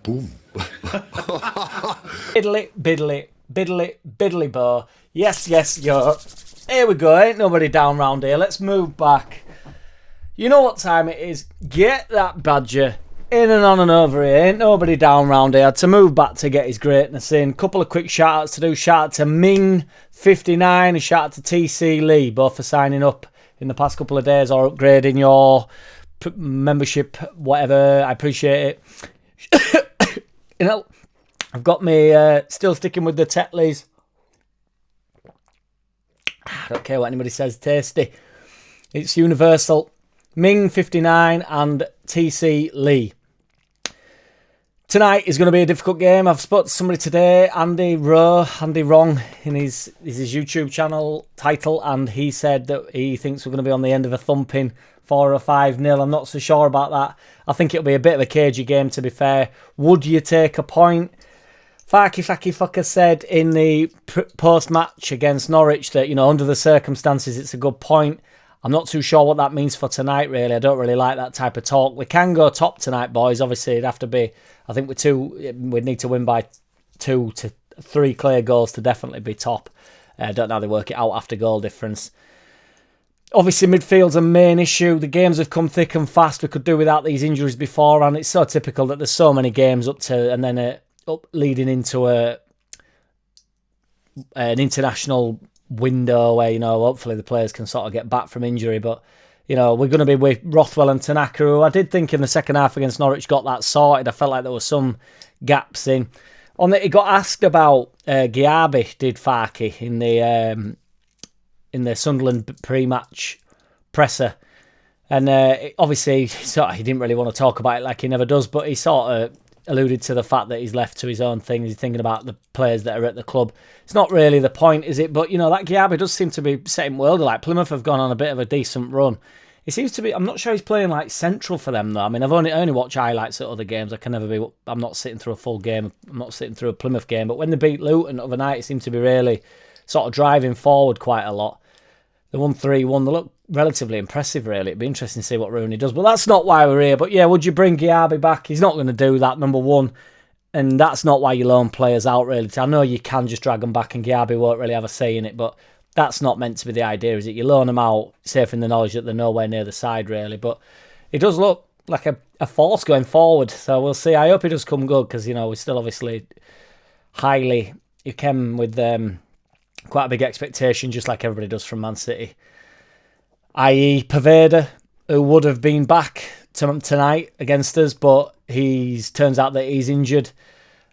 Boom. Biddly, biddly, biddly, biddly bow. Yes, yes, yo. Here we go. Ain't nobody down round here. Let's move back. You know what time it is. Get that badger in and on and over here. Ain't nobody down round here. To move back to get his greatness in. Couple of quick shout outs to do. Shout out to Ming59 and shout out to TC Lee, both for signing up in the past couple of days or upgrading your membership, whatever. I appreciate it. You know, I've got me still sticking with the Tetleys. I don't care what anybody says, tasty. It's universal. Ming59 and TC Lee. Tonight is going to be a difficult game. I've spoken to somebody today, Andy Wrong, in his YouTube channel title, and he said that he thinks we're going to be on the end of a thumping 4 or 5-0. I'm not so sure about that. I think it'll be a bit of a cagey game, to be fair. Would you take a point? Farky Fucker said in the post-match against Norwich that, you know, under the circumstances, it's a good point. I'm not too sure what that means for tonight, really. I don't really like that type of talk. We can go top tonight, boys. Obviously, it'd have to be, I think we'd need to win by 2 to 3 clear goals to definitely be top. I don't know how they work it out after goal difference. Obviously, midfield's a main issue. The games have come thick and fast. We could do without these injuries before, and it's so typical that there's so many games up to, and then up leading into an international window where, you know, hopefully the players can sort of get back from injury. But, you know, we're going to be with Rothwell and Tanaka, who I did think in the second half against Norwich got that sorted. I felt like there were some gaps in. He got asked about Giabi, did Farky, in the Sunderland pre-match presser. And obviously, he didn't really want to talk about it like he never does, but he sort of alluded to the fact that he's left to his own thing. He's thinking about the players that are at the club. It's not really the point, is it? But, you know, that Giabi does seem to be setting world alight. Plymouth have gone on a bit of a decent run. He seems to be, I'm not sure he's playing like central for them, though. I mean, I've only watched highlights at other games. I'm not sitting through a full game. I'm not sitting through a Plymouth game. But when they beat Luton overnight, it seemed to be really sort of driving forward quite a lot. They won 3-1. They look relatively impressive, really. It'd be interesting to see what Rooney does. But that's not why we're here. But yeah, would you bring Giabi back? He's not going to do that, number one. And that's not why you loan players out, really. I know you can just drag them back and Giabi won't really have a say in it, but that's not meant to be the idea, is it? You loan them out, safe in the knowledge that they're nowhere near the side, really. But it does look like a force going forward. So we'll see. I hope it does come good because, you know, we're still obviously you came with quite a big expectation, just like everybody does from Man City. I.e. Paveda, who would have been back tonight against us, but turns out that he's injured.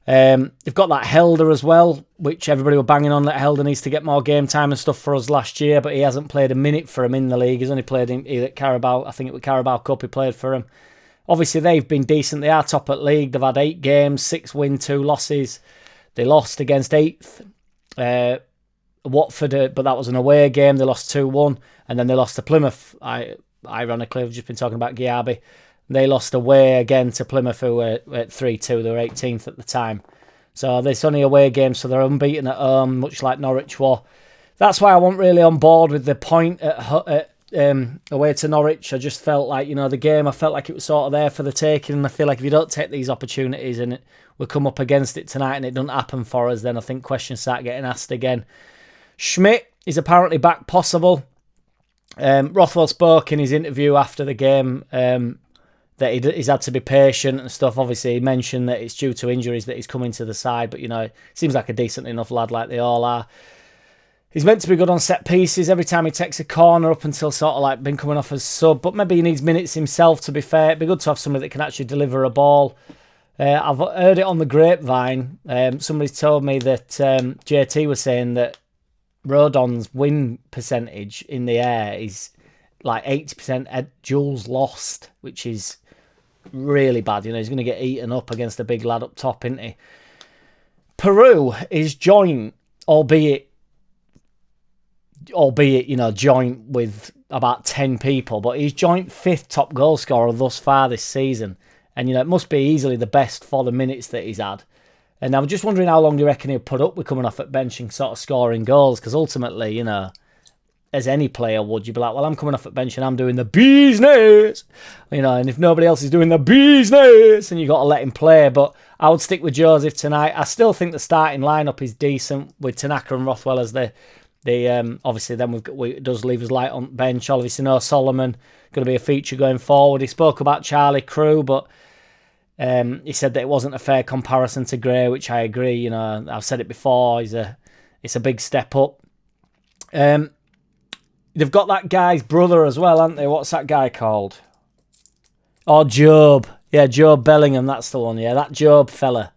They've got that Helder as well, which everybody were banging on that Helder needs to get more game time and stuff for us last year, but he hasn't played a minute for him in the league. He's only played in either Carabao, I think it was Carabao Cup he played for him. Obviously, they've been decent. They are top at league. They've had 8 games, 6 wins, 2 losses. They lost against 8th. Watford, but that was an away game. They lost 2-1, and then they lost to Plymouth. Ironically, I've just been talking about Giabi. They lost away again to Plymouth, who were at 3-2. They were 18th at the time. So it's only away games, so they're unbeaten at home, much like Norwich were. That's why I wasn't really on board with the point at away to Norwich. I just felt like, you know, the game, I felt like it was sort of there for the taking, and I feel like if you don't take these opportunities and we come up against it tonight and it doesn't happen for us, then I think questions start getting asked again. Schmidt is apparently back possible. Rothwell spoke in his interview after the game that he's had to be patient and stuff. Obviously, he mentioned that it's due to injuries that he's coming to the side, but, you know, seems like a decent enough lad like they all are. He's meant to be good on set pieces. Every time he takes a corner up until sort of like been coming off as sub, but maybe he needs minutes himself, to be fair. It'd be good to have somebody that can actually deliver a ball. I've heard it on the grapevine. Somebody's told me that JT was saying that Rodon's win percentage in the air is like 80% at duels lost, which is really bad. You know, he's going to get eaten up against a big lad up top, isn't he? Peru is joint, albeit, you know, joint with about 10 people, but he's joint 5th top goal scorer thus far this season. And, you know, it must be easily the best for the minutes that he's had. And I'm just wondering how long do you reckon he'll put up with coming off at bench and sort of scoring goals? Because ultimately, you know, as any player would, you'd be like, well, I'm coming off at bench and I'm doing the business. You know, and if nobody else is doing the business, then you've got to let him play. But I would stick with Joseph tonight. I still think the starting lineup is decent with Tanaka and Rothwell as the obviously then it does leave us light on bench. Obviously, no Solomon going to be a feature going forward. He spoke about Charlie Crew, but he said that it wasn't a fair comparison to Gray, which I agree. You know, I've said it before. It's a big step up. They've got that guy's brother as well, haven't they? What's that guy called? Oh, Job. Yeah, Job Bellingham, that's the one. Yeah, that Job fella.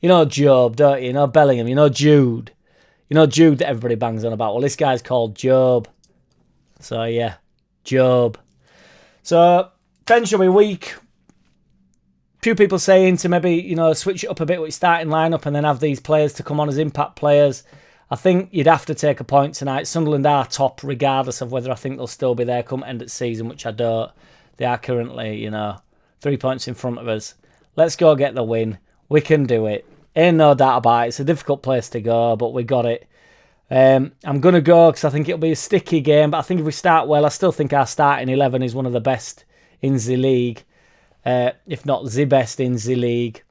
You know Job, don't you? You know Bellingham. You know Jude. You know Jude that everybody bangs on about. Well, this guy's called Job. So, yeah, Job. So, bench will be weak. Few people saying to maybe, you know, switch it up a bit with starting lineup and then have these players to come on as impact players. I think you'd have to take a point tonight. Sunderland are top, regardless of whether I think they'll still be there come end of season, which I don't. They are currently, you know, 3 points in front of us. Let's go get the win. We can do it. Ain't no doubt about it. It's a difficult place to go, but we got it. I'm going to go because I think it'll be a sticky game, but I think if we start well, I still think our starting 11 is one of the best in the league, if not the best in the league.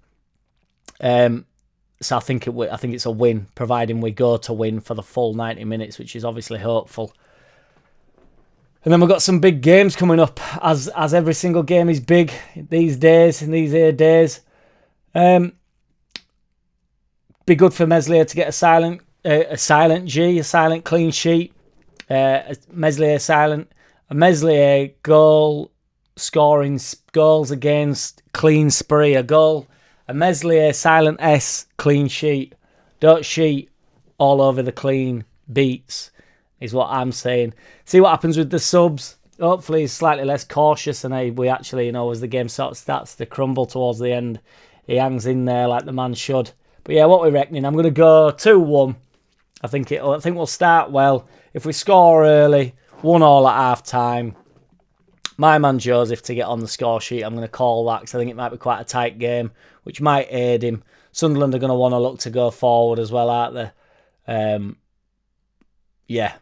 So I think it's a win, providing we go to win for the full 90 minutes, which is obviously hopeful. And then we've got some big games coming up, as every single game is big these days, in these days. Be good for Meslier to get a silent clean sheet. Meslier goal scoring, goals against, clean spree, a goal. A Meslier silent S clean sheet. Don't sheet all over the clean beats, is what I'm saying. See what happens with the subs. Hopefully he's slightly less cautious and we actually, you know, as the game sort of starts to crumble towards the end, he hangs in there like the man should. But yeah, what we're reckoning, I'm going to go 2-1. I think we'll start well. If we score early, 1-1 at half time, my man Joseph to get on the score sheet. I'm going to call that because I think it might be quite a tight game, which might aid him. Sunderland are going to want to look to go forward as well, aren't they? Yeah.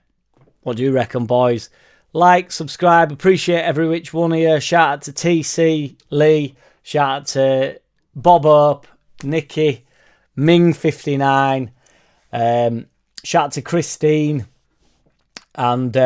What do you reckon, boys? Like, subscribe. Appreciate every which one of you. Shout out to TC, Lee. Shout out to Bob Up, Nicky, Ming59. Shout out to Christine. And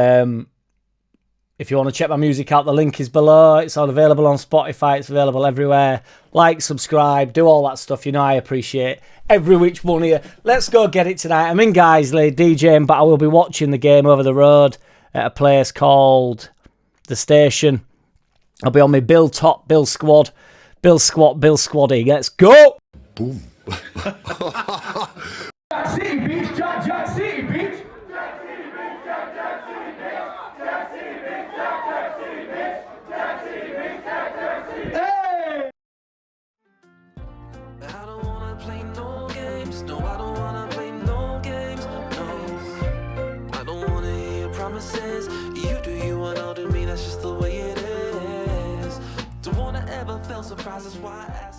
if you want to check my music out, the link is below. It's all available on Spotify. It's available everywhere. Like, subscribe, do all that stuff. You know I appreciate every which one of you. Let's go get it tonight. I'm in Guiseley, DJing, but I will be watching the game over the road at a place called The Station. I'll be on my Bill Top, Bill Squad, Bill Squat, Bill Squaddy. Let's go! Boom. JackCity, bitch. JackCity, bitch. Hey! I don't wanna play no games. No, I don't wanna play no games. No, I don't wanna hear your promises. You do you and I'll do me. That's just the way it is. Don't wanna ever feel surprised. That's why I ask.